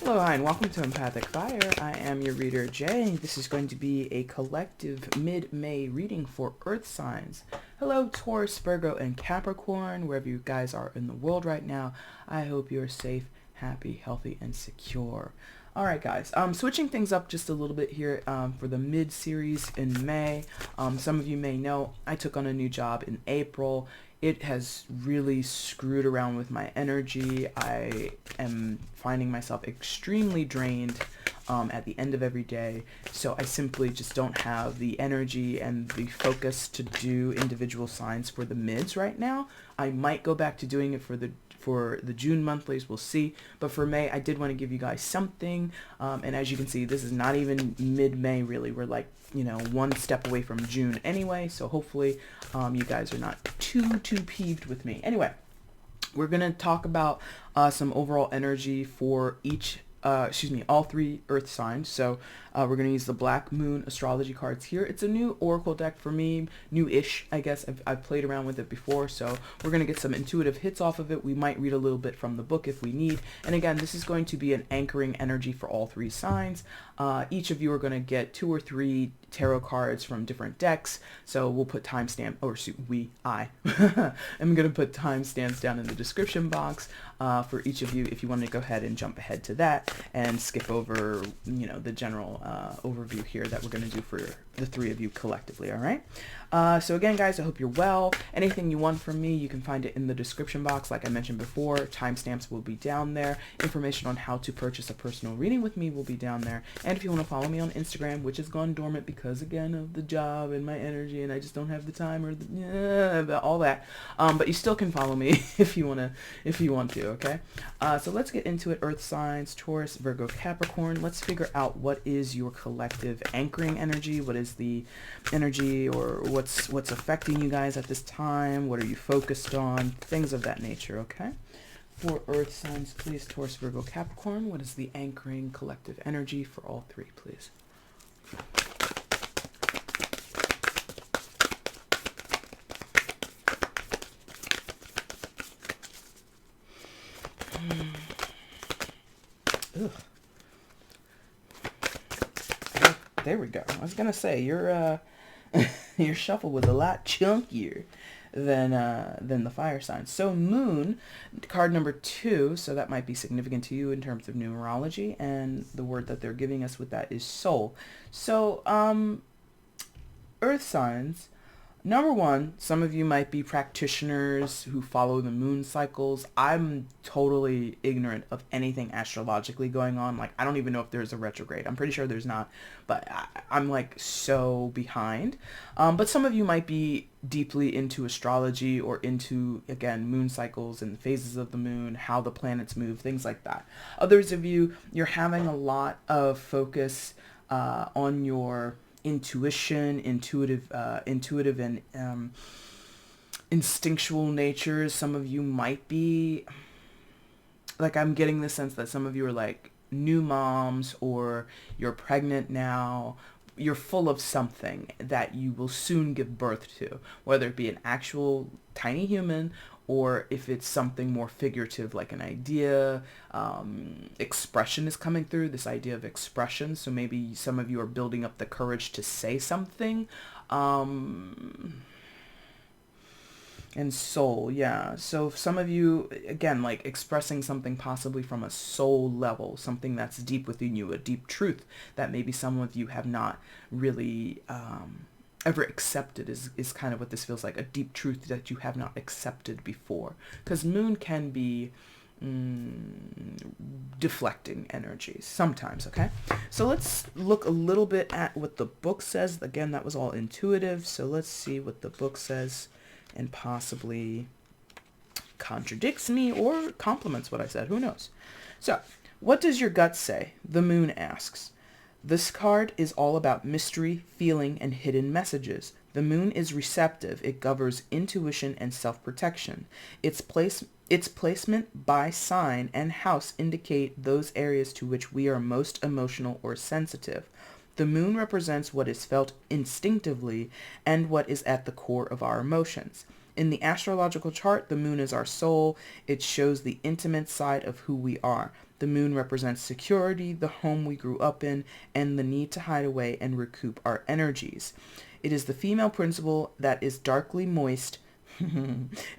Hello, hi, and welcome to Empathic Fire. I am your reader, Jay. This is going to be a collective mid-May reading for Earth signs. Hello, Taurus, Virgo, and Capricorn, wherever you guys are in the world right now. I hope you're safe, happy, healthy, and secure. Alright guys, switching things up just a little bit here for the mid-series in May. Some of you may know I took on a new job in April. It has really screwed around with my energy. I am finding myself extremely drained at the end of every day. So I simply just don't have the energy and the focus to do individual signs for the mids right now. I might go back to doing it for the June monthlies, we'll see. But for May, I did want to give you guys something. And as you can see, this is not even mid-May really. We're like, one step away from June anyway. So hopefully you guys are not too peeved with me. Anyway, we're going to talk about some overall energy for all three earth signs. So we're going to use the Black Moon astrology cards here. It's a new oracle deck for me, new-ish, I guess. I've played around with it before, so we're going to get some intuitive hits off of it. We might read a little bit from the book if we need. And again, this is going to be an anchoring energy for all three signs. Each of you are going to get 2 or 3 tarot cards from different decks. So we'll put timestamp, I am going to put timestamps down in the description box for each of you if you want to go ahead and jump ahead to that and skip over, the general overview here that we're going to do for the 3 of you collectively. All right. So again, guys, I hope you're well. Anything you want from me, you can find it in the description box. Like I mentioned before, timestamps will be down there. Information on how to purchase a personal reading with me will be down there. And if you want to follow me on Instagram, which has gone dormant because, again, of the job and my energy, and I just don't have the time or all that. But you still can follow me if you want to. Okay. So let's get into it. Earth signs, Taurus, Virgo, Capricorn. Let's figure out what is your collective anchoring energy. What is the energy or what's affecting you guys at this time? What are you focused on? Things of that nature, okay? For Earth signs, please, Taurus, Virgo, Capricorn, what is the anchoring collective energy for all 3, please? Ugh. There we go. I was gonna say your your shuffle was a lot chunkier than the fire signs. So Moon, card number 2. So that might be significant to you in terms of numerology, and the word that they're giving us with that is soul. So Earth signs. Number 1, some of you might be practitioners who follow the moon cycles. I'm totally ignorant of anything astrologically going on. Like, I don't even know if there's a retrograde. I'm pretty sure there's not, but I'm like so behind. But some of you might be deeply into astrology or into, again, moon cycles and phases of the moon, how the planets move, things like that. Others of you, you're having a lot of focus on your intuition, intuitive and instinctual natures. Some of you might be, like, I'm getting the sense that some of you are like new moms, or you're pregnant now. You're full of something that you will soon give birth to, whether it be an actual tiny human or if it's something more figurative, like an idea. Expression is coming through, this idea of expression. So maybe some of you are building up the courage to say something. And soul, yeah. So some of you, again, like expressing something possibly from a soul level, something that's deep within you, a deep truth that maybe some of you have not really ever accepted is kind of what this feels like, a deep truth that you have not accepted before. Because moon can be deflecting energies sometimes, okay? So let's look a little bit at what the book says. Again, that was all intuitive, so let's see what the book says and possibly contradicts me or compliments what I said. Who knows? So, what does your gut say? The moon asks. This card is all about mystery, feeling, and hidden messages. The moon is receptive. It governs intuition and self-protection. Its placement by sign and house indicate those areas to which we are most emotional or sensitive. The moon represents what is felt instinctively and what is at the core of our emotions. In the astrological chart, the moon is our soul. It shows the intimate side of who we are. The moon represents security, the home we grew up in, and the need to hide away and recoup our energies. It is the female principle that is darkly moist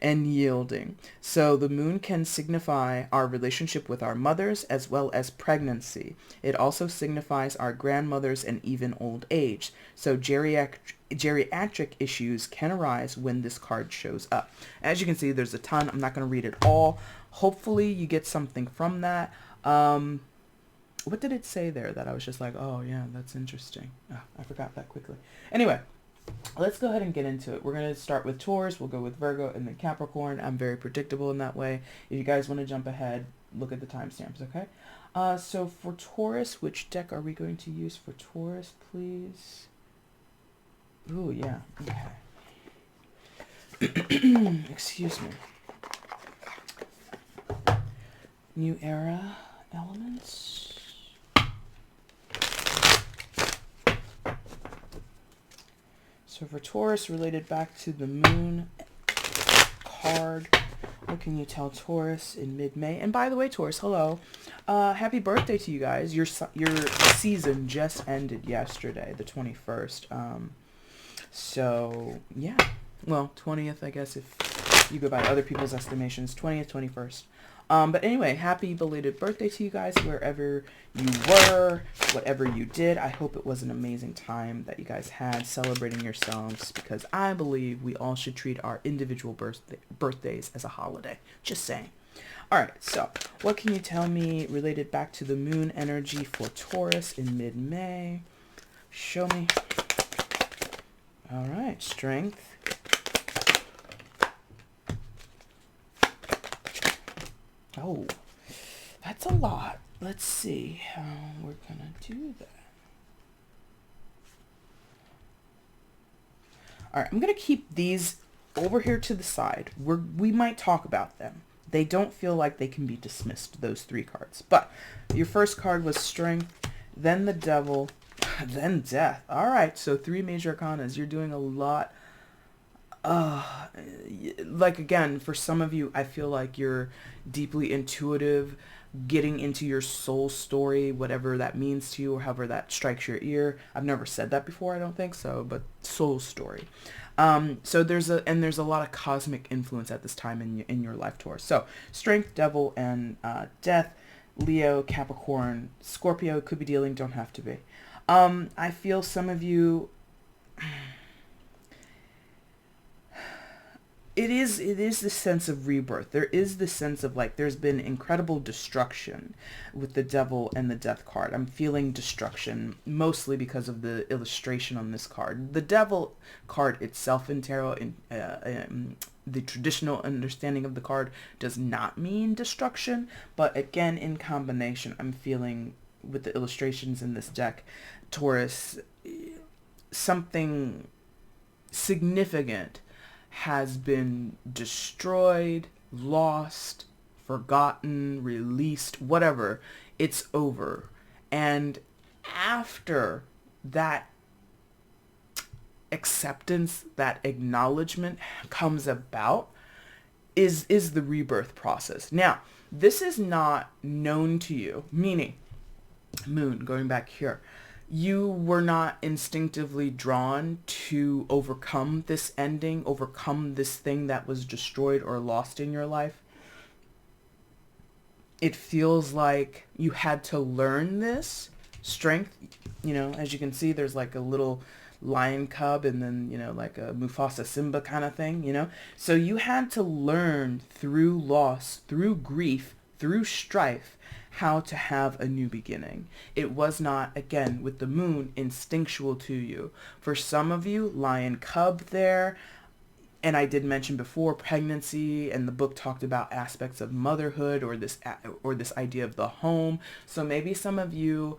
and yielding. So the moon can signify our relationship with our mothers as well as pregnancy. It also signifies our grandmothers and even old age. So geriatric issues can arise when this card shows up. As you can see, there's a ton. I'm not going to read it all. Hopefully you get something from that. What did it say there that I was just like, oh yeah, that's interesting. Oh, I forgot that quickly. Anyway, let's go ahead and get into it. We're going to start with Taurus. We'll go with Virgo and then Capricorn. I'm very predictable in that way. If you guys want to jump ahead, look at the timestamps, okay? So for Taurus, which deck are we going to use for Taurus, please? Ooh, yeah. Okay. Excuse me. New Era Elements. So for Taurus, related back to the moon card, what can you tell Taurus in mid-May? And by the way, Taurus, hello. Happy birthday to you guys. Your season just ended yesterday, the 21st. So, yeah. Well, 20th, I guess, if you go by other people's estimations. 20th, 21st. But anyway, happy belated birthday to you guys, wherever you were, whatever you did. I hope it was an amazing time that you guys had celebrating yourselves, because I believe we all should treat our individual birthdays as a holiday. Just saying. All right, so what can you tell me related back to the moon energy for Taurus in mid-May? Show me. All right, strength. Oh, that's a lot. Let's see how we're going to do that. All right, I'm going to keep these over here to the side. We might talk about them. They don't feel like they can be dismissed, those three cards. But your first card was Strength, then the Devil, then Death. All right, so three major arcanas. You're doing a lot. Like, again, for some of you, I feel like you're deeply intuitive, getting into your soul story, whatever that means to you, or however that strikes your ear. I've never said that before, I don't think so, but soul story. So there's a lot of cosmic influence at this time in your life, Taurus. So Strength, Devil, and Death. Leo, Capricorn, Scorpio could be dealing, don't have to be. I feel some of you. It is the sense of rebirth. There is the sense of, like, there's been incredible destruction with the Devil and the Death card. I'm feeling destruction, mostly because of the illustration on this card. The Devil card itself in tarot, the traditional understanding of the card, does not mean destruction. But again, in combination, I'm feeling, with the illustrations in this deck, Taurus, something significant has been destroyed, lost, forgotten, released, whatever. It's over. And after that acceptance, that acknowledgement comes about, is the rebirth process. Now, this is not known to you, meaning, Moon, going back here, you were not instinctively drawn to overcome this ending, overcome this thing that was destroyed or lost in your life. It feels like you had to learn this. Strength, as you can see, there's like a little lion cub and then, like a Mufasa Simba kind of thing, So you had to learn through loss, through grief, through strife, how to have a new beginning. It was not, again, with the moon, instinctual to you. For some of you, lion cub there, and I did mention before pregnancy, and the book talked about aspects of motherhood or this idea of the home. So maybe some of you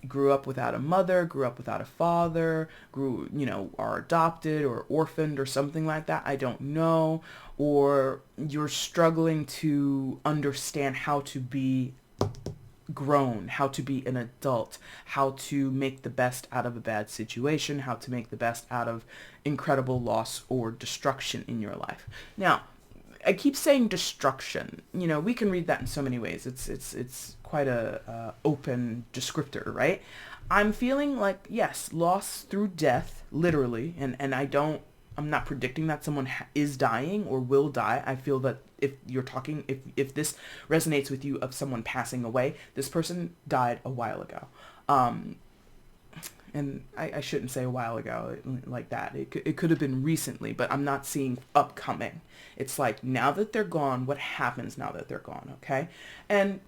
grew up without a mother, grew up without a father, are adopted or orphaned or something like that. I don't know. Or you're struggling to understand how to be grown, how to be an adult, how to make the best out of a bad situation, how to make the best out of incredible loss or destruction in your life. Now, I keep saying destruction. You know, we can read that in so many ways. It's quite a open descriptor, right? I'm feeling like, yes, loss through death, literally, and I'm not predicting that someone is dying or will die. I feel that if this resonates with you of someone passing away, this person died a while ago. And I shouldn't say a while ago like that. It could have been recently, but I'm not seeing upcoming. It's like, now that they're gone, what happens now that they're gone, okay? And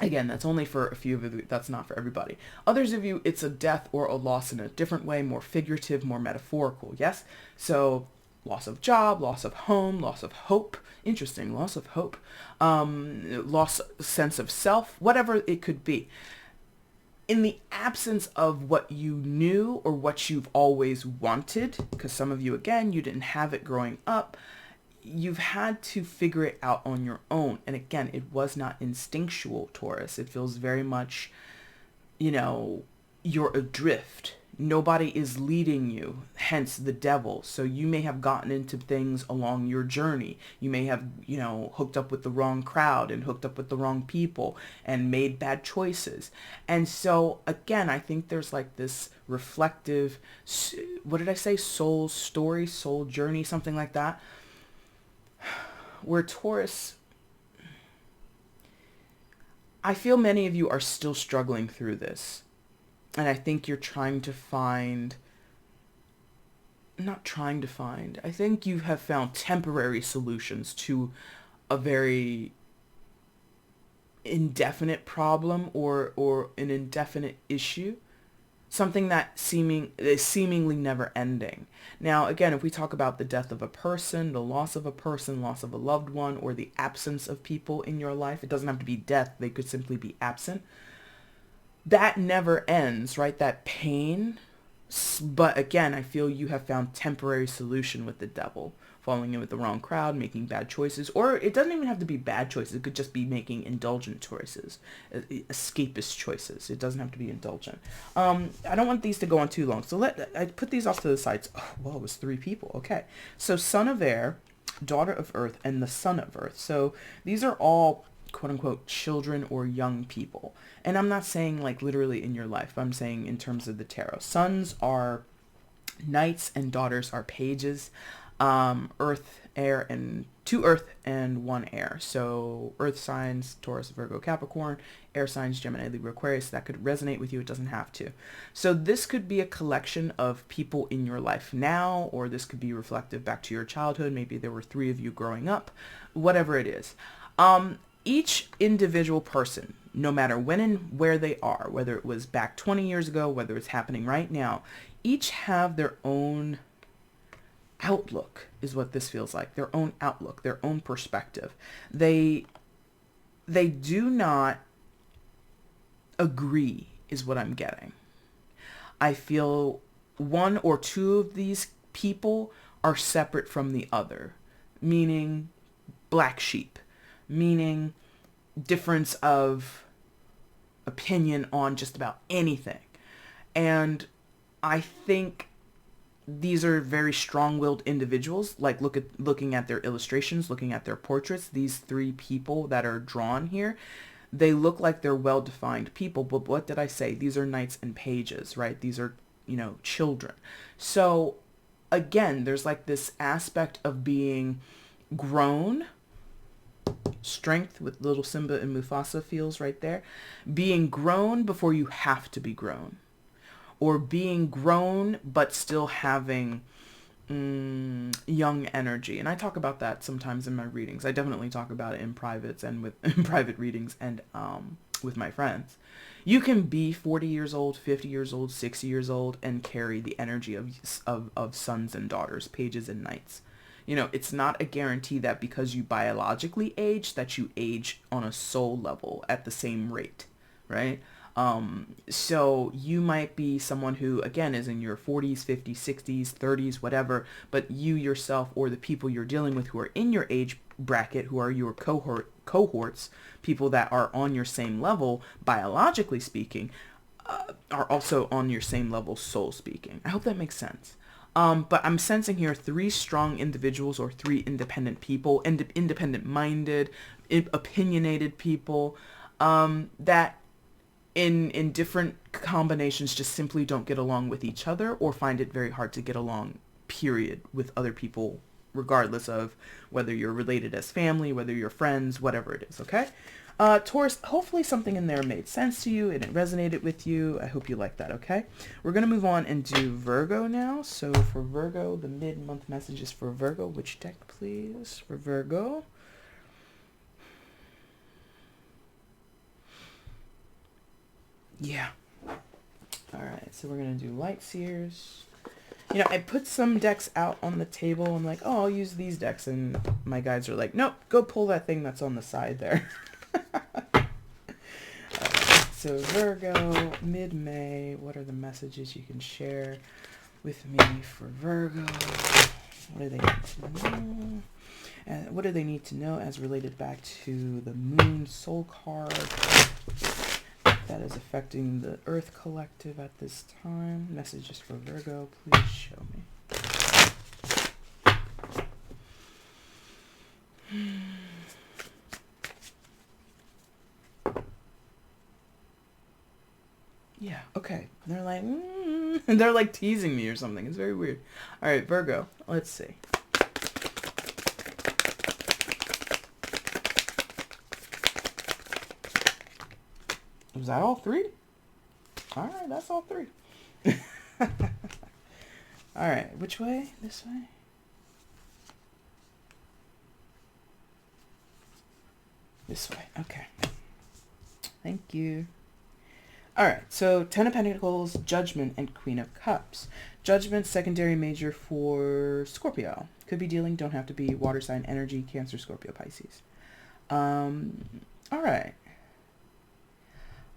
again, that's only for a few of you. That's not for everybody. Others of you, it's a death or a loss in a different way, more figurative, more metaphorical, yes? So loss of job, loss of home, loss of hope. Interesting, loss of hope. Loss sense of self, whatever it could be. In the absence of what you knew or what you've always wanted, because some of you, again, you didn't have it growing up, you've had to figure it out on your own. And again, it was not instinctual, Taurus. It feels very much, you're adrift. Nobody is leading you, hence the devil. So you may have gotten into things along your journey. You may have, hooked up with the wrong crowd and hooked up with the wrong people and made bad choices. And so, again, I think there's like this reflective, what did I say? Soul story, soul journey, something like that. Where Taurus, I feel many of you are still struggling through this. And I think you're I think you have found temporary solutions to a very indefinite problem or an indefinite issue. Something that is seemingly never ending. Now, again, if we talk about the death of a person, the loss of a person, loss of a loved one, or the absence of people in your life, it doesn't have to be death. They could simply be absent. That never ends, right? That pain. But again, I feel you have found temporary solution with the devil. Falling in with the wrong crowd, making bad choices, or it doesn't even have to be bad choices. It could just be making indulgent choices, escapist choices. It doesn't have to be indulgent. I don't want these to go on too long, so I put these off to the sides. Oh, well, it was 3 people. Okay, so son of air, daughter of earth, and the son of earth. So these are all quote unquote children or young people, and I'm not saying like literally in your life. I'm saying in terms of the tarot. Sons are knights and daughters are pages. Earth, air, and 2 earth and 1 air. So earth signs, Taurus, Virgo, Capricorn, air signs, Gemini, Libra, Aquarius. That could resonate with you. It doesn't have to. So this could be a collection of people in your life now, or this could be reflective back to your childhood. Maybe there were 3 of you growing up, whatever it is. Each individual person, no matter when and where they are, whether it was back 20 years ago, whether it's happening right now, each have their own outlook, is what this feels like. Their own outlook, their own perspective. They do not agree, is what I'm getting. I feel 1 or 2 of these people are separate from the other, meaning black sheep, meaning difference of opinion on just about anything. And I think these are very strong-willed individuals. Like looking at their illustrations, looking at their portraits, these 3 people that are drawn here, they look like they're well-defined people. But what did I say? These are knights and pages, right? These are, children. So again, there's like this aspect of being grown. Strength with little Simba and Mufasa feels right there. Being grown before you have to be grown. Or being grown but still having young energy. And I talk about that sometimes in my readings. I definitely talk about it in privates and in private readings and with my friends. You can be 40 years old, 50 years old, 60 years old, and carry the energy of sons and daughters, pages and knights. It's not a guarantee that because you biologically age, that you age on a soul level at the same rate, right? So you might be someone who, again, is in your 40s, 50s, 60s, 30s, whatever, but you yourself or the people you're dealing with who are in your age bracket, who are your cohorts, people that are on your same level, biologically speaking, are also on your same level, soul speaking. I hope that makes sense. But I'm sensing here 3 strong individuals or 3 independent people, independent-minded, opinionated people, that in different combinations just simply don't get along with each other or find it very hard to get along, period, with other people, regardless of whether you're related as family, whether you're friends, whatever it is, okay? Taurus, hopefully something in there made sense to you and it resonated with you. I hope you like that, okay? We're going to move on and do Virgo now. So for Virgo, the mid-month message is for Virgo. Which deck, please, for Virgo? Yeah. All right, so we're going to do Light Seers. You know, I put some decks out on the table. I'm like, oh, I'll use these decks. And my guides are like, nope, go pull that thing that's on the side there. So Virgo, mid-May, what are the messages you can share with me for Virgo? What do they need to know? And what do they need to know as related back to the Moon Soul card that is affecting the Earth Collective at this time? Messages for Virgo, please show me. Yeah, okay. They're like, they're like teasing me or something. It's very weird. All right, Virgo, let's see. Was that all 3? All right, that's all 3. All right, which way? This way? This way, okay. Thank you. All right, so 10 of Pentacles, Judgment, and Queen of Cups. Judgment, secondary major for Scorpio. Could be dealing, don't have to be. Water sign energy, Cancer, Scorpio, Pisces. All right.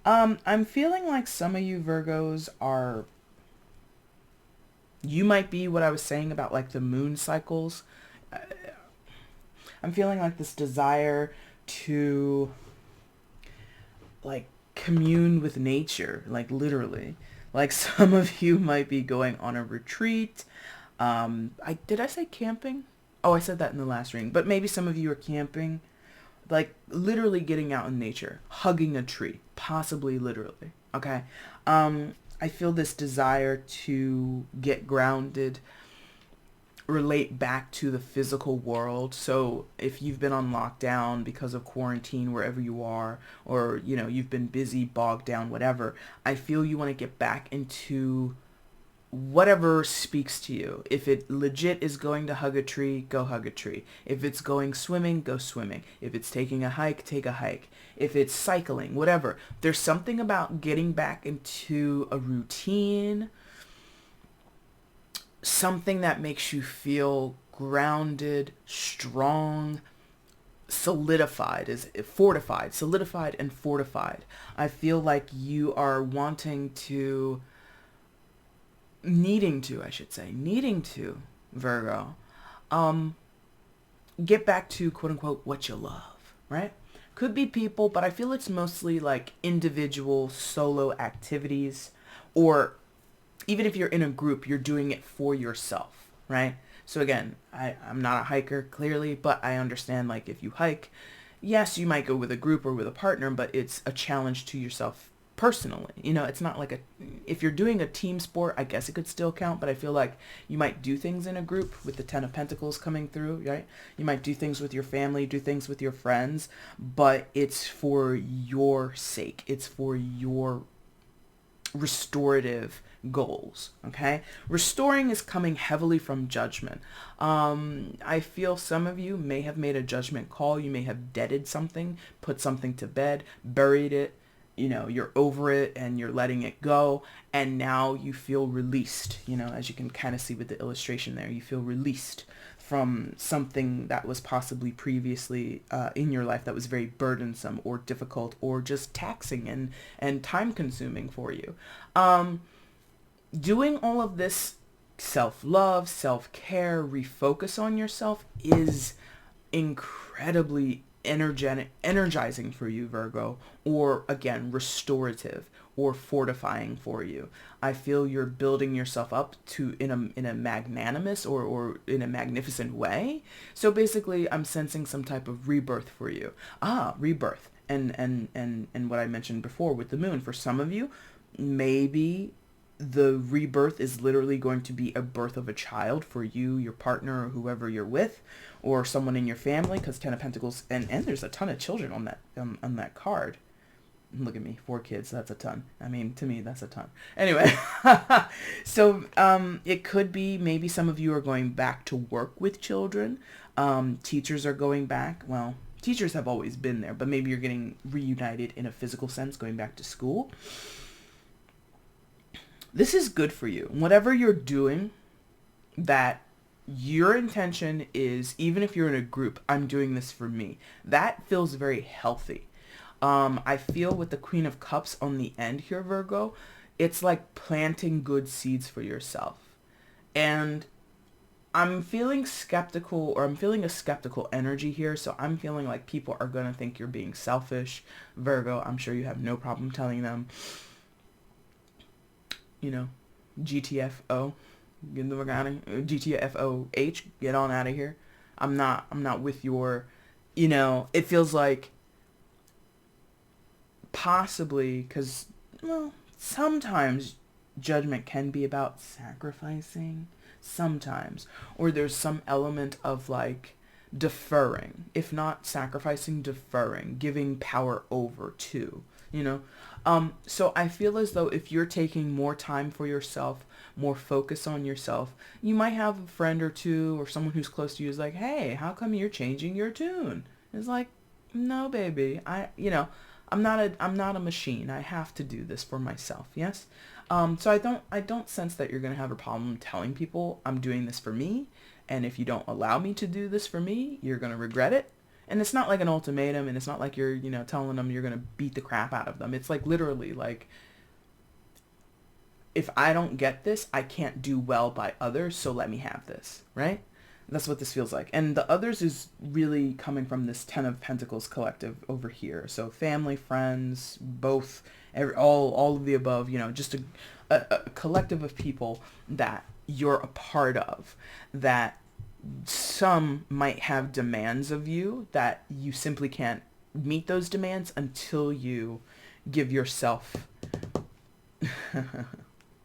I'm feeling like some of you Virgos are... You might be what I was saying about like the moon cycles. I'm feeling like this desire to like commune with nature, like literally. Like some of you might be going on a retreat. Did I say camping? Oh, I said that in the last reading. But maybe some of you are camping, like literally getting out in nature, hugging a tree, possibly literally. Okay. I feel this desire to get grounded, relate back to the physical world. So if you've been on lockdown because of quarantine wherever you are, or you know you've been busy, bogged down, whatever, I feel you want to get back into whatever speaks to you. If it legit is going to hug a tree, go hug a tree. If it's going swimming, go swimming. If it's taking a hike, take a hike. If it's cycling, whatever. There's something about getting back into a routine, something that makes you feel grounded, strong, solidified and fortified. I feel like you are needing to, Virgo, get back to quote unquote what you love, right? Could be people, but I feel it's mostly like individual solo activities, or even if you're in a group, you're doing it for yourself, right? So again, I'm not a hiker, clearly, but I understand, like, if you hike, yes, you might go with a group or with a partner, but it's a challenge to yourself personally. You know, it's not like if you're doing a team sport, I guess it could still count, but I feel like you might do things in a group with the 10 of Pentacles coming through, right? You might do things with your family, do things with your friends, but it's for your sake. It's for your restorative goals, okay? Restoring is coming heavily from Judgment. I feel some of you may have made a judgment call. You may have deaded something, put something to bed, buried it. You know, you're over it and you're letting it go, and now you feel released. You know, as you can kind of see with the illustration there, you feel released from something that was possibly previously in your life that was very burdensome or difficult or just taxing and time consuming for you. Doing all of this self-love, self-care, refocus on yourself is incredibly energizing for you, Virgo, or again, restorative or fortifying for you. I feel you're building yourself up to in a magnanimous or in a magnificent way. So basically, I'm sensing some type of rebirth for you. Rebirth. And what I mentioned before with the moon, for some of you, maybe the rebirth is literally going to be a birth of a child for you, your partner, or whoever you're with, or someone in your family, because Ten of Pentacles, and there's a ton of children on that card. Look at me, 4 kids, that's a ton. I mean, to me, that's a ton. Anyway, so it could be maybe some of you are going back to work with children. Teachers are going back. Well, teachers have always been there, but maybe you're getting reunited in a physical sense, going back to school. This is good for you. Whatever you're doing, that your intention is, even if you're in a group, I'm doing this for me. That feels very healthy. I feel with the Queen of Cups on the end here, Virgo, it's like planting good seeds for yourself. And I'm feeling skeptical, or I'm feeling a skeptical energy here. So I'm feeling like people are going to think you're being selfish. Virgo, I'm sure you have no problem telling them, you know, GTFO, GTFOH, get on out of here. I'm not with your, it feels like possibly, because, well, sometimes judgment can be about sacrificing, sometimes, or there's some element of like deferring, if not sacrificing, deferring, giving power over to, so I feel as though if you're taking more time for yourself, more focus on yourself, you might have a friend or two or someone who's close to you is like, hey, how come you're changing your tune? It's like, no, baby, I'm not a machine. I have to do this for myself. Yes. So I don't sense that you're going to have a problem telling people I'm doing this for me. And if you don't allow me to do this for me, you're going to regret it. And it's not like an ultimatum, and it's not like you're, telling them you're going to beat the crap out of them. It's like literally like, if I don't get this, I can't do well by others. So let me have this. Right. That's what this feels like. And the others is really coming from this Ten of Pentacles collective over here. So family, friends, both, all of the above, just a collective of people that you're a part of, that some might have demands of you that you simply can't meet those demands until you give yourself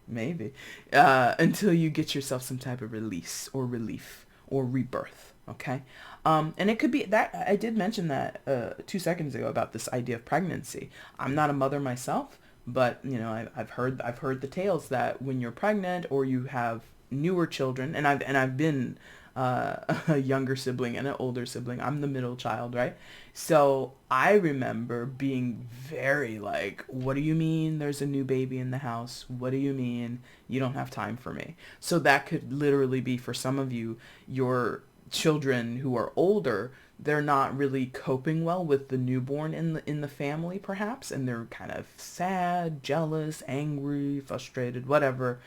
maybe until you get yourself some type of release or relief or rebirth. Okay. And it could be that I did mention that 2 seconds ago about this idea of pregnancy. I'm not a mother myself, but I've heard the tales that when you're pregnant or you have newer children, and I've been a younger sibling and an older sibling. I'm the middle child, right? So I remember being very like, what do you mean there's a new baby in the house? What do you mean you don't have time for me? So that could literally be, for some of you, your children who are older, they're not really coping well with the newborn in the family, perhaps, and they're kind of sad, jealous, angry, frustrated, whatever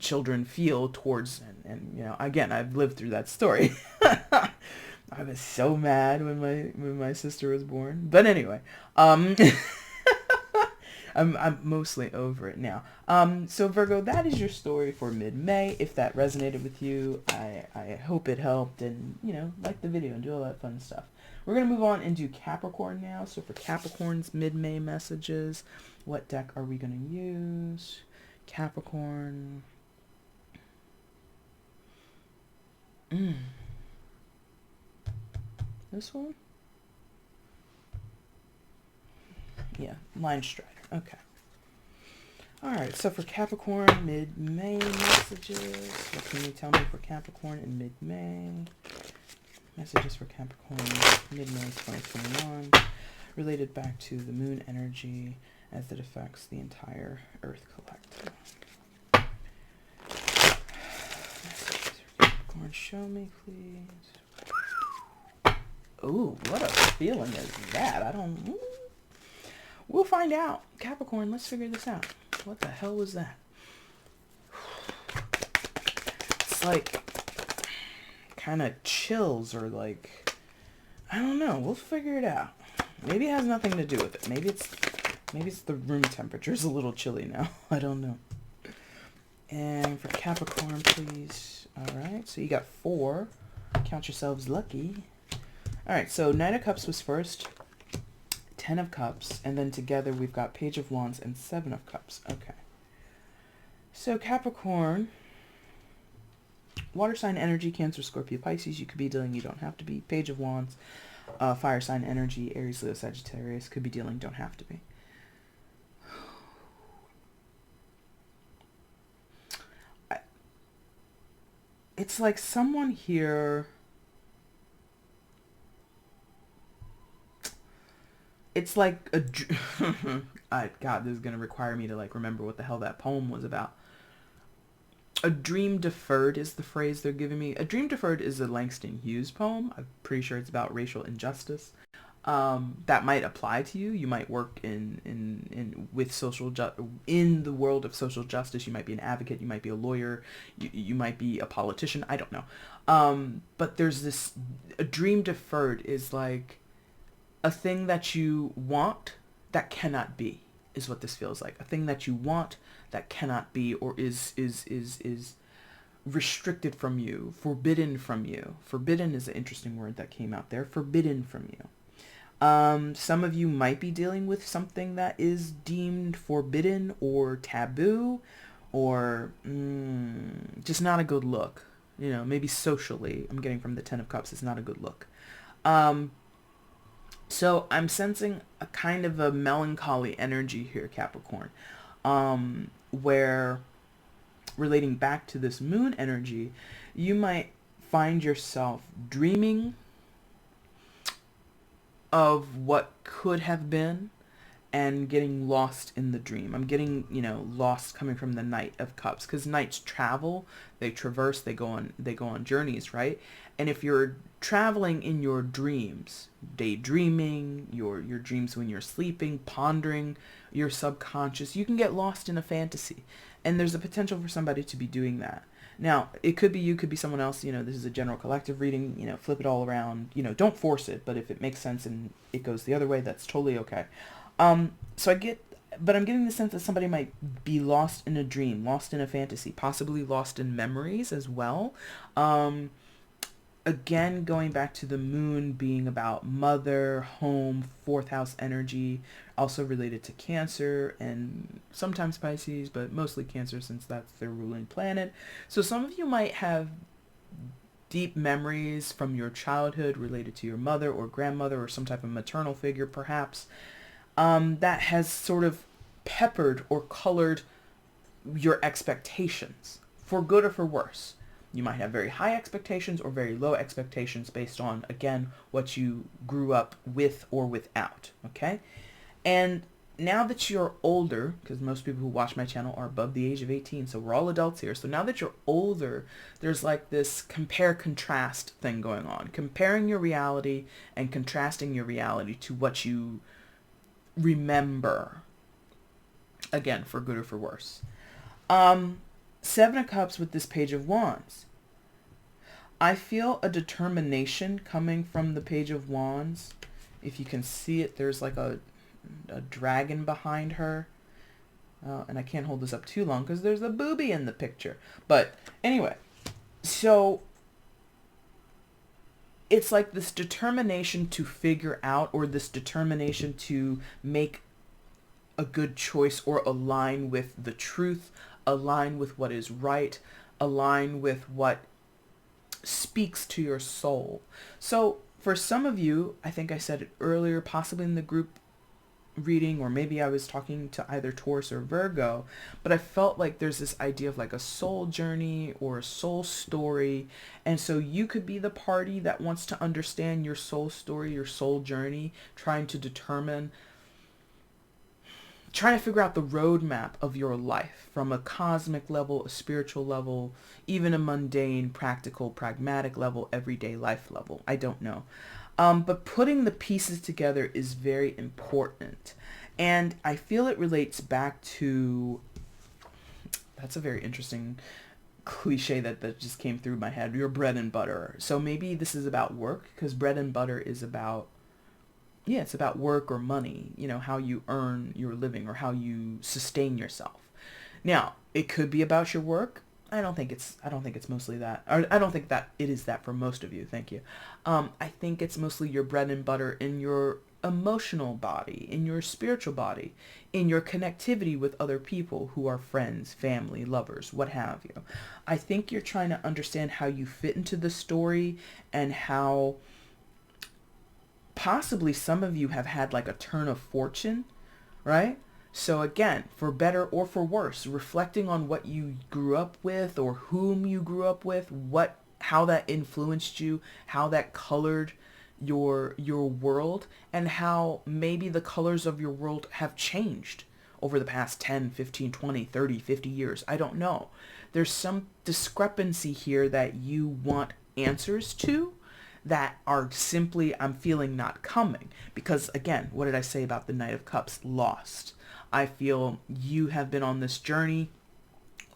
children feel towards, and again, I've lived through that story. I was so mad when my sister was born, but anyway, I'm mostly over it now. So Virgo, that is your story for mid-May. If that resonated with you, I hope it helped, and like the video and do all that fun stuff. We're gonna move on and do Capricorn now. So for Capricorn's mid-May messages, what deck are we gonna use? Capricorn. This one? Yeah, Line Strider. Okay. Alright, so for Capricorn, mid-May messages. What can you tell me for Capricorn in mid-May? Messages for Capricorn, mid-May 2021. Related back to the moon energy as it affects the entire Earth collective. Show me, please. Ooh, what a feeling is that? We'll find out. Capricorn, let's figure this out. What the hell was that? It's like kind of chills, or like, I don't know. We'll figure it out. Maybe it has nothing to do with it. Maybe it's the room temperature is a little chilly now. I don't know. And for Capricorn, please. All right. So you got 4. Count yourselves lucky. All right. So Knight of Cups was first. 10 of Cups. And then together we've got Page of Wands and 7 of Cups. Okay. So Capricorn, water sign energy, Cancer, Scorpio, Pisces. You could be dealing, you don't have to be. Page of Wands, fire sign energy, Aries, Leo, Sagittarius. Could be dealing, don't have to be. It's like someone here, it's like a, God, this is going to require me to like remember what the hell that poem was about. A dream deferred is the phrase they're giving me. A dream deferred is a Langston Hughes poem. I'm pretty sure it's about racial injustice. That might apply to you. You might work with in the world of social justice. You might be an advocate. You might be a lawyer. You might be a politician. I don't know. But there's this, a dream deferred is like a thing that you want that cannot be, is what this feels like. A thing that you want that cannot be, or is restricted from you, forbidden from you. Forbidden is an interesting word that came out there. Forbidden from you. Some of you might be dealing with something that is deemed forbidden or taboo, or just not a good look. You know, maybe socially, I'm getting from the 10 of Cups, it's not a good look. So I'm sensing a kind of a melancholy energy here, Capricorn, where, relating back to this moon energy, you might find yourself dreaming of what could have been and getting lost in the dream. I'm getting, lost coming from the Knight of Cups, because knights travel, they traverse, they go on journeys, right? And if you're traveling in your dreams, daydreaming, your dreams when you're sleeping, pondering your subconscious, you can get lost in a fantasy. And there's a potential for somebody to be doing that. Now, it could be you, could be someone else. This is a general collective reading. Flip it all around. Don't force it. But if it makes sense and it goes the other way, that's totally okay. I'm getting the sense that somebody might be lost in a dream, lost in a fantasy, possibly lost in memories as well. Again, going back to the moon being about mother, home, 4th house energy, also related to Cancer and sometimes Pisces, but mostly Cancer since that's their ruling planet. So some of you might have deep memories from your childhood related to your mother or grandmother or some type of maternal figure perhaps, that has sort of peppered or colored your expectations, for good or for worse. You might have very high expectations or very low expectations based on, again, what you grew up with or without, okay? And now that you're older, because most people who watch my channel are above the age of 18, so we're all adults here. So now that you're older, there's like this compare-contrast thing going on. Comparing your reality and contrasting your reality to what you remember. Again, for good or for worse. 7 of Cups with this Page of Wands. I feel a determination coming from the Page of Wands. If you can see it, there's like a dragon behind her. And I can't hold this up too long because there's a booby in the picture. But anyway, so it's like this determination to figure out, or this determination to make a good choice or align with the truth, align with what is right, align with what speaks to your soul. So for some of you, I think I said it earlier, possibly in the group reading, or maybe I was talking to either Taurus or Virgo, but I felt like there's this idea of like a soul journey or a soul story. And so you could be the party that wants to understand your soul story, your soul journey, trying to figure out the roadmap of your life from a cosmic level, a spiritual level, even a mundane, practical, pragmatic level, everyday life level. I don't know. But putting the pieces together is very important. And I feel it relates back to, that's a very interesting cliche that just came through my head. Your bread and butter. So maybe this is about work, because bread and butter is about, yeah, it's about work or money, you know, how you earn your living or how you sustain yourself. Now, it could be about your work. I don't think it's mostly that. Or I don't think that it is that for most of you. Thank you. I think it's mostly your bread and butter in your emotional body, in your spiritual body, in your connectivity with other people who are friends, family, lovers, what have you. I think you're trying to understand how you fit into the story and how possibly some of you have had like a turn of fortune, right? So again, for better or for worse, reflecting on what you grew up with or whom you grew up with, how that influenced you, how that colored your world, and how maybe the colors of your world have changed over the past 10, 15, 20, 30, 50 years. I don't know. There's some discrepancy here that you want answers to that are simply, I'm feeling, not coming. Because again, what did I say about the Knight of Cups? Lost. I feel you have been on this journey,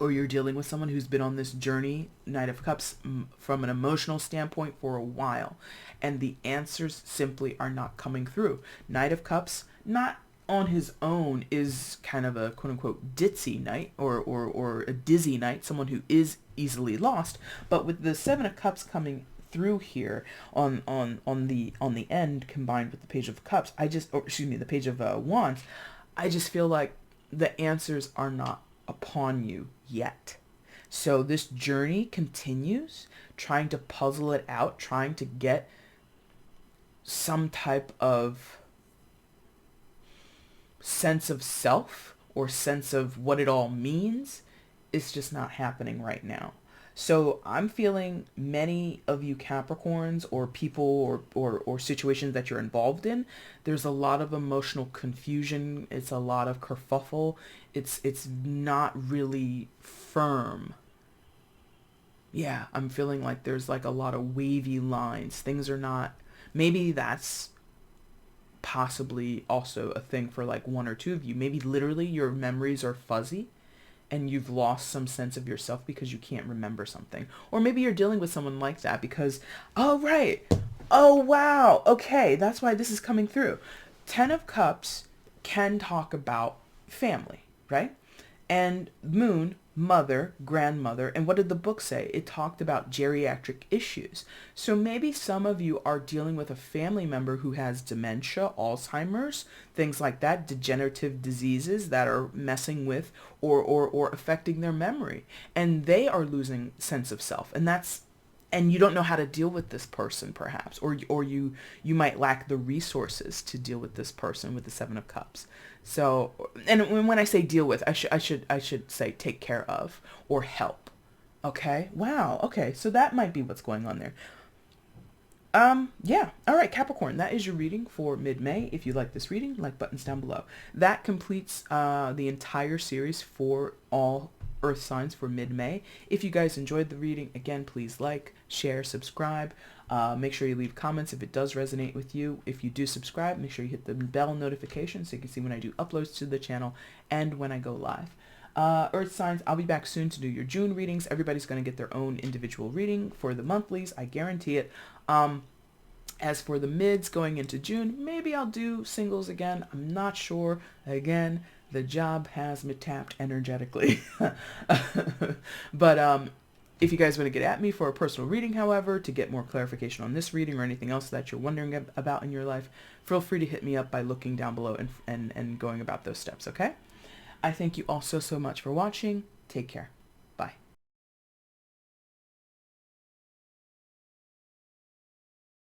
or you're dealing with someone who's been on this journey, Knight of Cups, from an emotional standpoint for a while. And the answers simply are not coming through. Knight of Cups, not on his own, is kind of a quote-unquote ditzy knight or a dizzy knight, someone who is easily lost. But with the Seven of Cups coming through here on the end, combined with the Page of Cups, the Page of Wands, I just feel like the answers are not upon you yet. So this journey continues, trying to puzzle it out, trying to get some type of sense of self or sense of what it all means. It's just not happening right now. So I'm feeling many of you Capricorns, or people or situations that you're involved in, there's a lot of emotional confusion. It's a lot of kerfuffle. It's not really firm. Yeah, I'm feeling like there's like a lot of wavy lines. Things are not, maybe that's possibly also a thing for like one or two of you. Maybe literally your memories are fuzzy and you've lost some sense of yourself because you can't remember something. Or maybe you're dealing with someone like that because, oh, right. Oh, wow. Okay, that's why this is coming through. 10 of Cups can talk about family, right? And Moon, mother, grandmother. And what did the book say? It talked about geriatric issues. So maybe some of you are dealing with a family member who has dementia, Alzheimer's, things like that, degenerative diseases that are messing with or affecting their memory. And they are losing sense of self. And you don't know how to deal with this person, perhaps, or you might lack the resources to deal with this person with the Seven of Cups. So, and when I say deal with, I should say take care of or help. Okay. Wow. Okay. So that might be what's going on there. Yeah. All right, Capricorn, that is your reading for mid-May. If you like this reading, like buttons down below. That completes the entire series for all Earth signs for mid-May. If you guys enjoyed the reading, again, please like, share, subscribe. Make sure you leave comments if it does resonate with you. If you do subscribe, make sure you hit the bell notification so you can see when I do uploads to the channel and when I go live. Earth signs, I'll be back soon to do your June readings. Everybody's going to get their own individual reading for the monthlies. I guarantee it. As for the mids going into June, maybe I'll do singles again. I'm not sure. Again, the job has me tapped energetically. But if you guys want to get at me for a personal reading, however, to get more clarification on this reading or anything else that you're wondering about in your life, feel free to hit me up by looking down below and going about those steps, okay? I thank you all so much for watching. Take care.